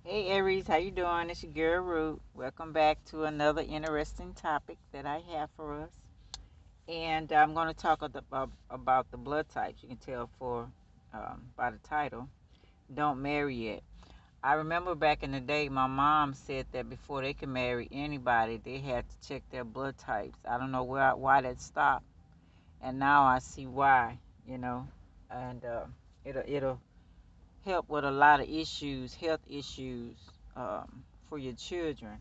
Hey Aries, how you doing? It's your girl Root. Welcome back to another interesting topic that I have for us. And I'm going to talk about the blood types. You can tell by the title. Don't marry yet. I remember back in the day, my mom said that before they could marry anybody, they had to check their blood types. I don't know why that stopped, and now I see why. You know, and it'll help with a lot of issues, health issues, for your children.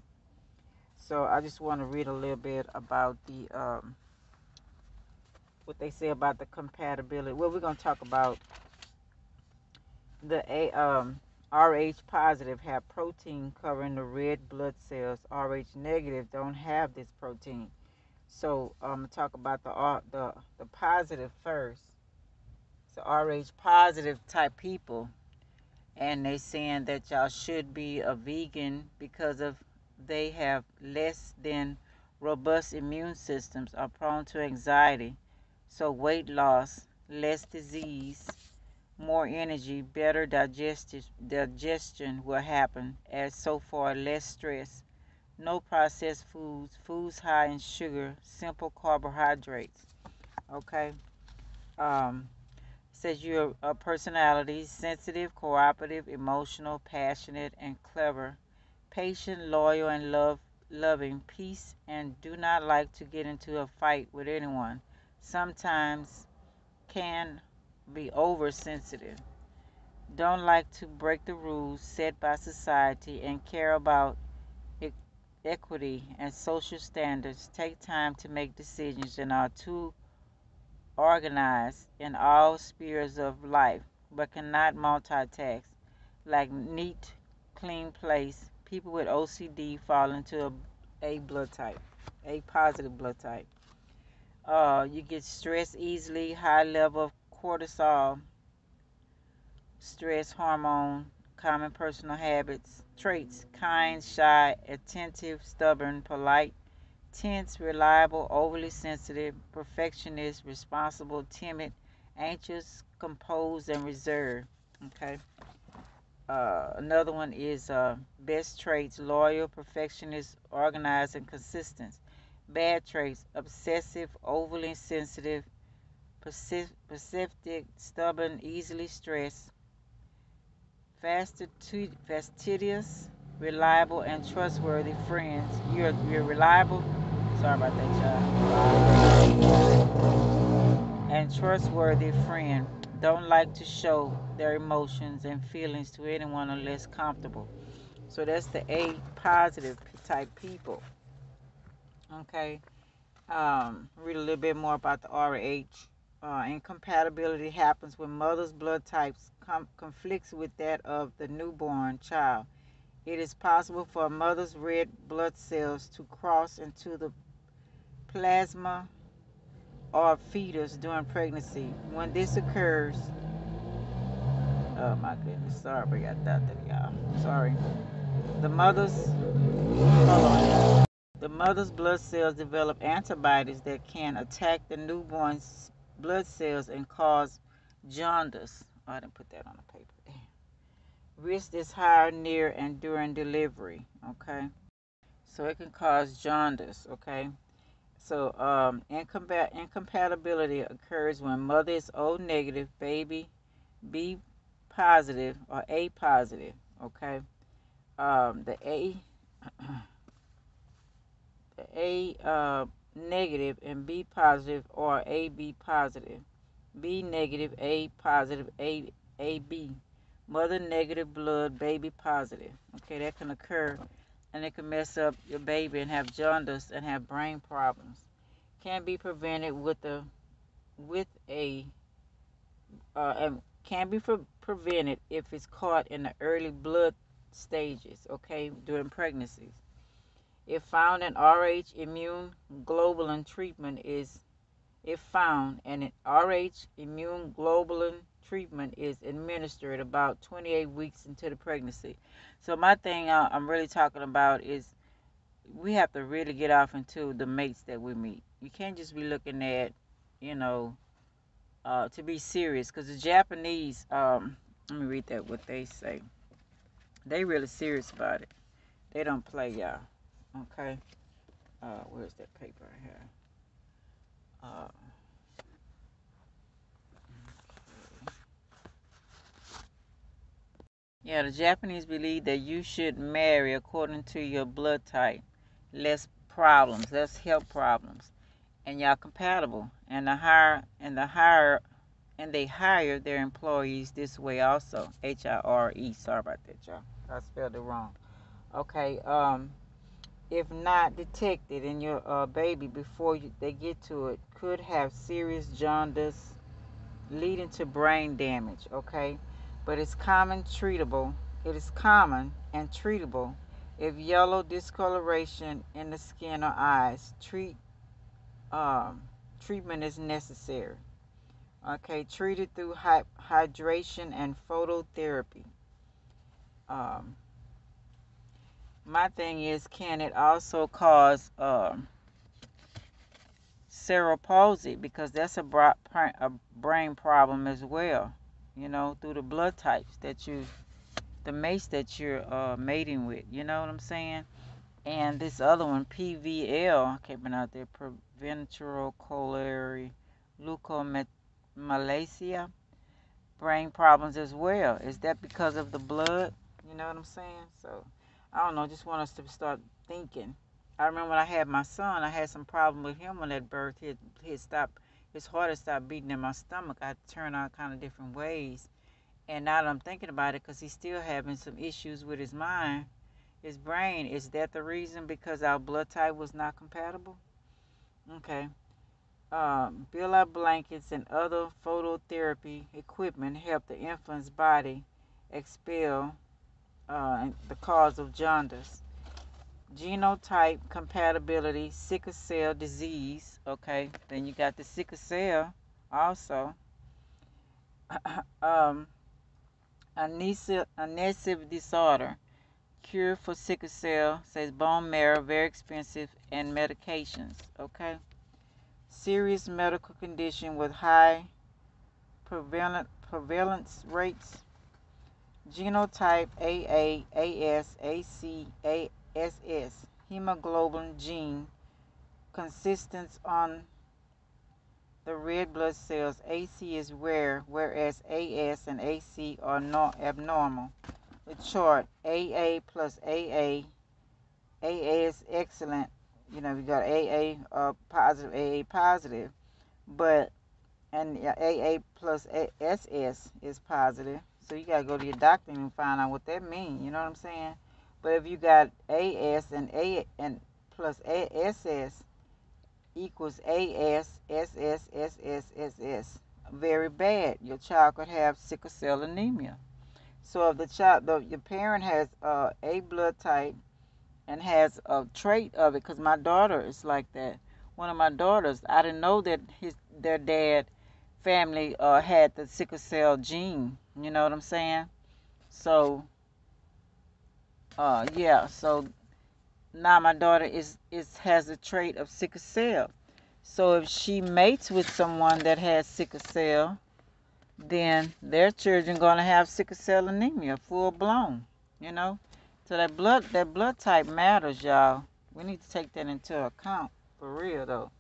So I just want to read a little bit about the what they say about the compatibility. Well, we're going to talk about the Rh positive have protein covering the red blood cells. Rh negative don't have this protein. So I'm gonna talk about the positive first. So Rh positive type people, and they saying that y'all should be a vegan because of they have less than robust immune systems, are prone to anxiety, so weight loss, less disease, more energy, better digestion will happen, as so far less stress, no processed foods high in sugar, simple carbohydrates. Okay. um Says you're a personality, sensitive, cooperative, emotional, passionate, and clever, patient, loyal, and loving, peace, and do not like to get into a fight with anyone. Sometimes can be oversensitive. Don't like to break the rules set by society and care about e- equity and social standards. Take time to make decisions and are too organized in all spheres of life, but cannot multitask. Like neat, clean place, people with OCD fall into A blood type, A positive blood type. You get stressed easily, high level of cortisol, stress hormone, common personal habits, traits, kind, shy, attentive, stubborn, polite, tense, reliable, overly sensitive, perfectionist, responsible, timid, anxious, composed, and reserved. Okay. Another one is best traits: loyal, perfectionist, organized, and consistent. Bad traits: obsessive, overly sensitive, pacific, stubborn, easily stressed, fastidious, reliable, and trustworthy friends. You're reliable. Sorry about that, child. And trustworthy friend. Don't like to show their emotions and feelings to anyone unless comfortable. So that's the A positive type people. Okay. Read a little bit more about the RH. Incompatibility happens when mother's blood types conflicts with that of the newborn child. It is possible for a mother's red blood cells to cross into the plasma or fetus during pregnancy. When this occurs, oh my goodness, sorry about that, y'all. Sorry. The mother's, hold on. The mother's blood cells develop antibodies that can attack the newborn's blood cells and cause jaundice. Oh, I didn't put that on the paper. Risk is higher near and during delivery. Okay. So it can cause jaundice. Okay. So incompatibility occurs when mother is O negative, baby B positive, or A positive. Okay. The A negative and B positive, or AB positive. B negative, A positive, AB. Mother negative blood, baby positive. Okay, that can occur, and it can mess up your baby and have jaundice and have brain problems. Can be prevented with a and can be prevented if it's caught in the early blood stages. Okay, during pregnancies. If found, an RH immune globulin treatment is if found, and an RH immune globulin treatment is administered about 28 weeks into the pregnancy. So my thing I'm really talking about is we have to really get off into the mates that we meet. You can't just be looking at, you know, to be serious, because the Japanese, let me read that what they say. They really serious about it. They don't play, y'all. Okay. Where's that paper here? Uh, yeah, the Japanese believe that you should marry according to your blood type. Less problems, less health problems, and y'all compatible. And they hire their employees this way also. HIRE. Sorry about that, y'all. I spelled it wrong. Okay. If not detected in your baby before they get to it, could have serious jaundice leading to brain damage. Okay, but it's common treatable. It is common and treatable if yellow discoloration in the skin or eyes. Um, Treatment is necessary. Okay, treated through hydration and phototherapy. Um, my thing is, can it also cause cerebral palsy? Because that's a brain problem as well. You know, through the blood types the mates that you're mating with. You know what I'm saying? And this other one, PVL, I can't pronounce that, proventricular leukomalacia, brain problems as well. Is that because of the blood? You know what I'm saying? So, I don't know. Just want us to start thinking. I remember when I had my son, I had some problem with him when at birth. His heart had stopped beating in my stomach. I had to turn out kind of different ways. And now that I'm thinking about it, because he's still having some issues with his mind, his brain, is that the reason? Because our blood type was not compatible? Okay. Build-out blankets and other phototherapy equipment help the infant's body expel the cause of jaundice. Genotype compatibility, sickle cell disease. Okay, then you got the sickle cell also. um, Anesive disorder, cure for sickle cell, says bone marrow, very expensive, and medications. Okay, serious medical condition with high prevalence rates. Genotype AA, AS, AC, ASS. Hemoglobin gene consistence on the red blood cells. AC is rare, whereas AS and AC are not abnormal. The chart AA plus AA. AA is excellent. You know, we got AA positive, AA positive, but and AA plus SS is positive. So you gotta go to your doctor and find out what that means. You know what I'm saying? But if you got AS and A and plus SS equals AS, SS, SS, SS, very bad. Your child could have sickle cell anemia. So if your parent has A blood type and has a trait of it, because my daughter is like that. One of my daughters, I didn't know that their dad family had the sickle cell gene. You know what I'm saying? So yeah. So now my daughter is has a trait of sickle cell. So if she mates with someone that has sickle cell, then their children gonna have sickle cell anemia, full blown. You know. So that blood type matters, y'all. We need to take that into account for real though.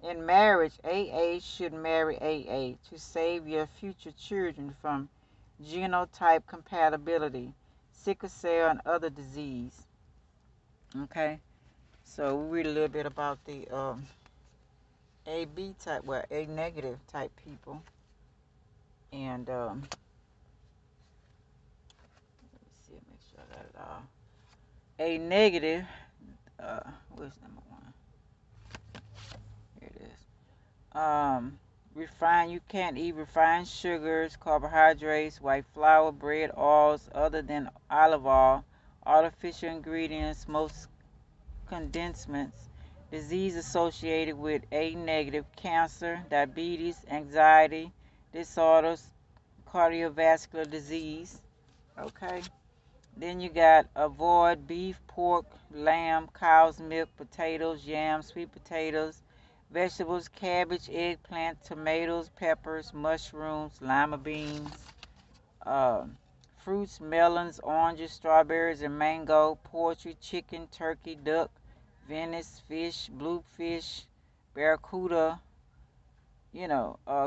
In marriage, AA should marry AA to save your future children from genotype compatibility, sickle cell, and other disease. Okay, so we read a little bit about the AB type, well, A negative type people, and let me see, make sure I got it all. A negative, where's number one? Here it is. You can't eat refined sugars, carbohydrates, white flour, bread, oils other than olive oil, artificial ingredients, most condiments, disease associated with A negative, cancer, diabetes, anxiety disorders, cardiovascular disease. Okay. Then you got avoid beef, pork, lamb, cow's milk, potatoes, yams, sweet potatoes, vegetables, cabbage, eggplant, tomatoes, peppers, mushrooms, lima beans, uh, fruits, melons, oranges, strawberries, and mango, poultry, chicken, turkey, duck, Venice, fish, bluefish, barracuda,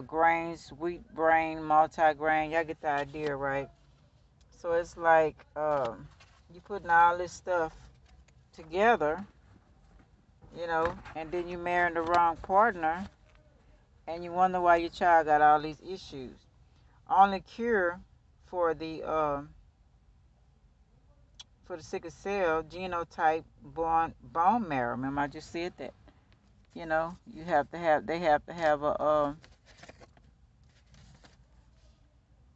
grains, wheat, grain, multi-grain. Y'all get the idea, right? So it's like you putting all this stuff together, and then you marrying the wrong partner, and you wonder why your child got all these issues. Only cure for the sickle cell genotype bone marrow. Remember, I just said that. You have to have. They have to have a. Oh,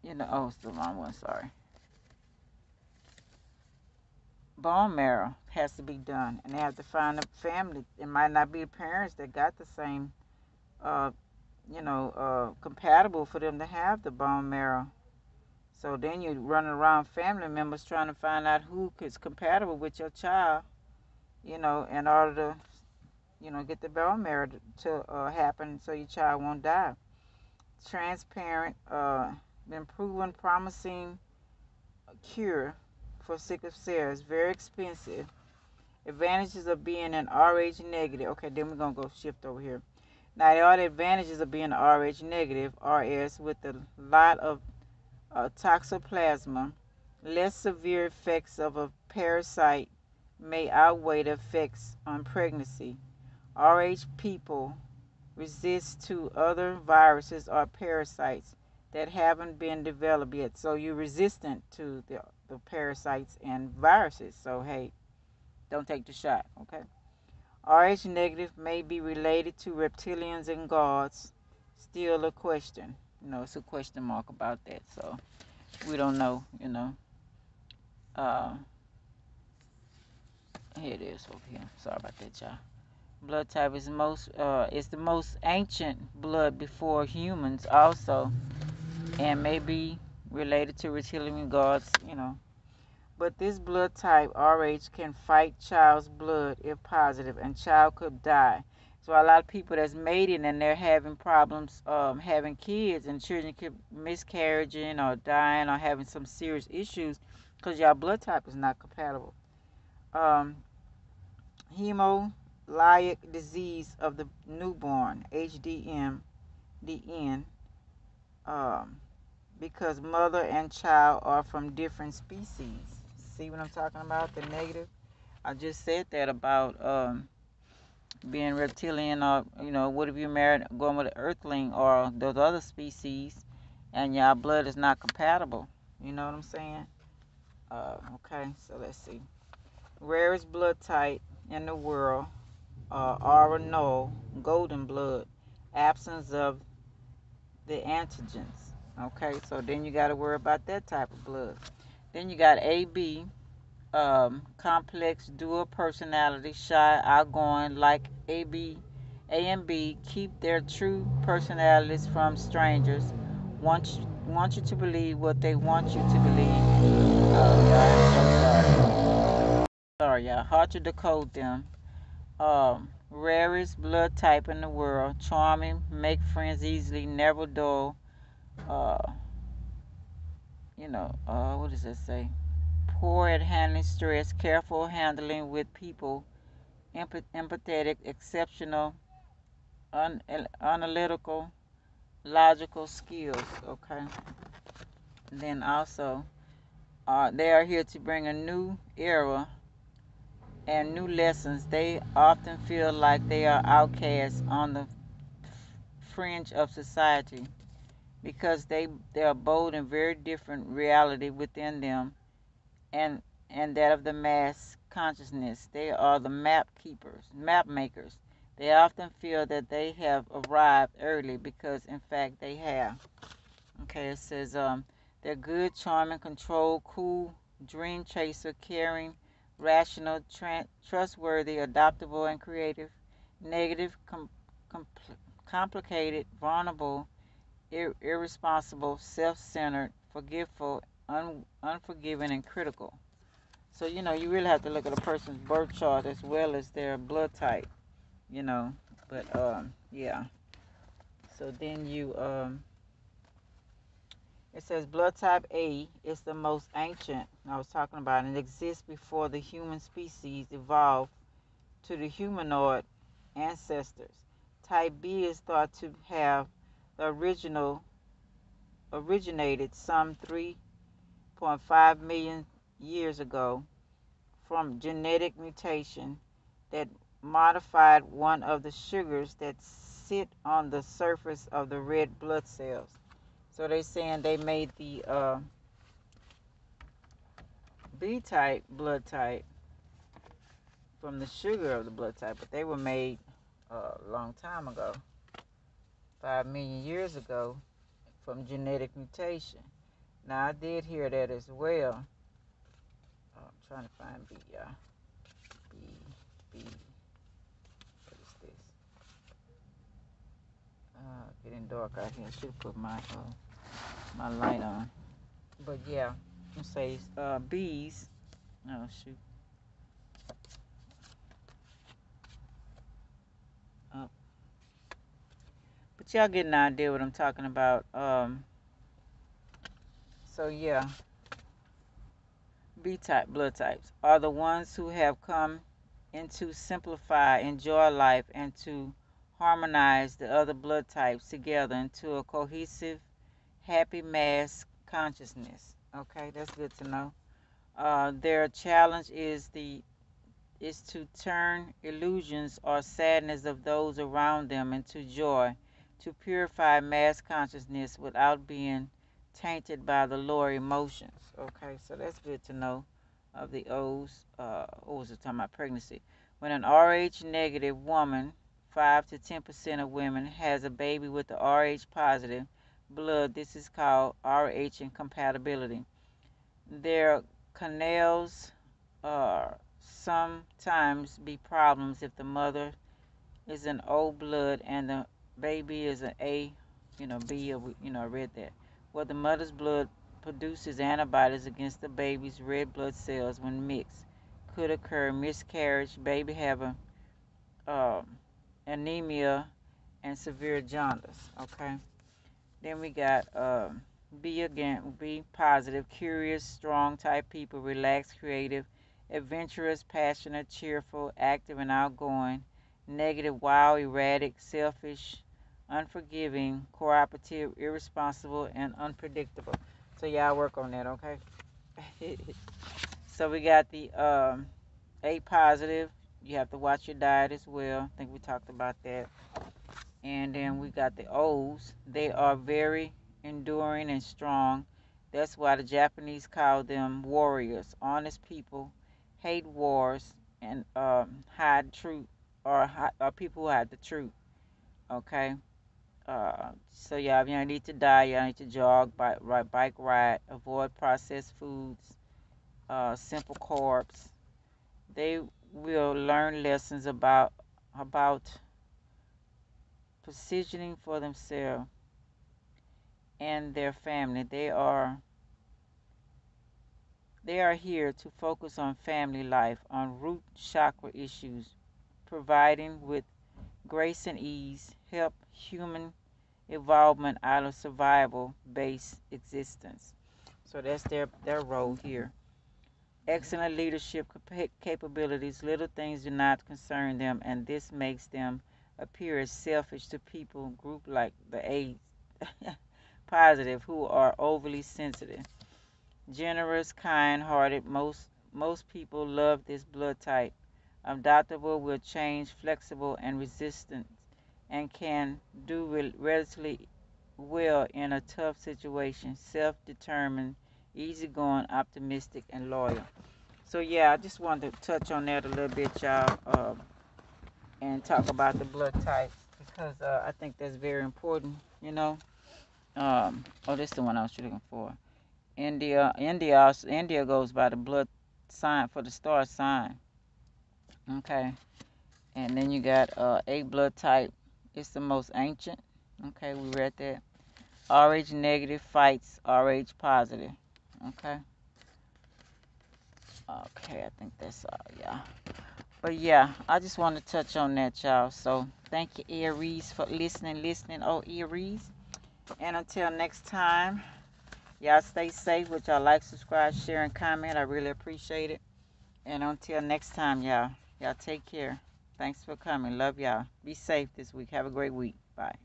it's the wrong one. Sorry. Bone marrow has to be done, and they have to find a family. It might not be the parents that got the same, compatible for them to have the bone marrow. So then you're running around family members trying to find out who is compatible with your child, in order to, get the bone marrow to happen so your child won't die. Transparent, been proven promising cure for sickle cell. It's very expensive. Advantages of being an Rh negative. Okay, then we're going to go shift over here. Now, there are the advantages of being Rh negative, RS, with a lot of toxoplasma. Less severe effects of a parasite may outweigh the effects on pregnancy. Rh people resist to other viruses or parasites that haven't been developed yet. So you're resistant to the parasites and viruses. So, hey, don't take the shot, okay? Rh negative may be related to reptilians and gods. Still a question. It's a question mark about that. So we don't know, Here it is over here. Sorry about that, y'all. Blood type is the most ancient blood before humans also, and may be related to reptilian gods, But this blood type, Rh, can fight child's blood if positive, and child could die. So a lot of people that's mating and they're having problems having kids, and children keep miscarrying or dying or having some serious issues because your blood type is not compatible. Hemolytic disease of the newborn, HDN, because mother and child are from different species. See what I'm talking about? The negative. I just said that about being reptilian, or what if you married going with an earthling or those other species, and your blood is not compatible? You know what I'm saying? Okay, so let's see. Rarest blood type in the world, aura null, golden blood, absence of the antigens. Okay, so then you got to worry about that type of blood. Then you got AB, complex dual personality, shy, outgoing, like A and B keep their true personalities from strangers. Want you to believe what they want you to believe. Oh, y'all, I'm so sorry. Sorry, y'all. Hard to decode them. Rarest blood type in the world. Charming, make friends easily, never dull. Uh, what does that say? Poor at handling stress, careful handling with people, empathetic, exceptional, analytical, logical skills. Okay. Then also, they are here to bring a new era and new lessons. They often feel like they are outcasts on the fringe of society because they are bold and very different reality within them and that of the mass consciousness. They are the map makers. They often feel that they have arrived early because in fact they have. Okay, it says they're good, charming, controlled, cool, dream chaser, caring, rational, trustworthy, adaptable, and creative. Negative, complicated, vulnerable, irresponsible, self-centered, forgetful, unforgiving, and critical. So, you really have to look at a person's birth chart as well as their blood type, but, yeah. So then It says blood type A is the most ancient I was talking about, and it exists before the human species evolved to the humanoid ancestors. Type B is thought to have the originated some 3.5 million years ago from genetic mutation that modified one of the sugars that sit on the surface of the red blood cells. So they're saying they made the B type blood type from the sugar of the blood type, but they were made a long time ago, 5 million years ago, from genetic mutation. Now, I did hear that as well. Oh, I'm trying to find B, y'all. B. What is this? Getting dark out here. I should have put my light on. But yeah, I'm say bees. Oh shoot. Oh. But y'all get an idea what I'm talking about. So yeah, B type blood types are the ones who have come in to simplify, enjoy life, and to harmonize the other blood types together into a cohesive, happy mass consciousness. Okay, that's good to know. Their challenge is to turn illusions or sadness of those around them into joy, to purify mass consciousness without being tainted by the lower emotions. Okay, so that's good to know of the O's. O's are talking about pregnancy. When an RH negative woman, 5 to 10% of women, has a baby with the RH positive blood, this is called RH incompatibility. Their canals sometimes be problems if the mother is an O blood and the baby is an A, B, or, I read that. Well, the mother's blood produces antibodies against the baby's red blood cells when mixed. Could occur miscarriage, baby having anemia, and severe jaundice. Okay. Then we got B again, B positive, curious, strong type people, relaxed, creative, adventurous, passionate, cheerful, active, and outgoing. Negative, wild, erratic, selfish, unforgiving, cooperative, irresponsible, and unpredictable. So y'all work on that, okay? So we got the A positive. You have to watch your diet as well. I think we talked about that. And then we got the O's. They are very enduring and strong. That's why the Japanese call them warriors, honest people, hate wars, and hide truth, or people who hide the truth. Okay. So y'all, if you need to diet, y'all need to jog, bike ride, avoid processed foods, simple carbs. They will learn lessons about positioning for themselves and their family. They are here to focus on family life, on root chakra issues, providing with grace and ease, help human evolvement out of survival based existence. So that's their role here. Excellent leadership capabilities, little things do not concern them, and this makes them appear as selfish to people group like the A positive who are overly sensitive. Generous, kind-hearted, most people love this blood type. Adaptable, will change, flexible, and resistant, and can do relatively well in a tough situation. Self-determined, easygoing, optimistic, and loyal. So yeah, I just wanted to touch on that a little bit, y'all, and talk about the blood types because I think that's very important. Oh, this is the one I was looking for. India goes by the blood sign for the star sign. Okay, and then you got A blood type. It's the most ancient. Okay, we read that. RH negative fights RH positive. Okay. Okay, I think that's all, y'all. But yeah, I just want to touch on that, y'all. So thank you, Aries, for listening. Oh, Aries. And until next time. Y'all stay safe with y'all like, subscribe, share, and comment. I really appreciate it. And until next time, y'all take care. Thanks for coming. Love y'all. Be safe this week. Have a great week. Bye.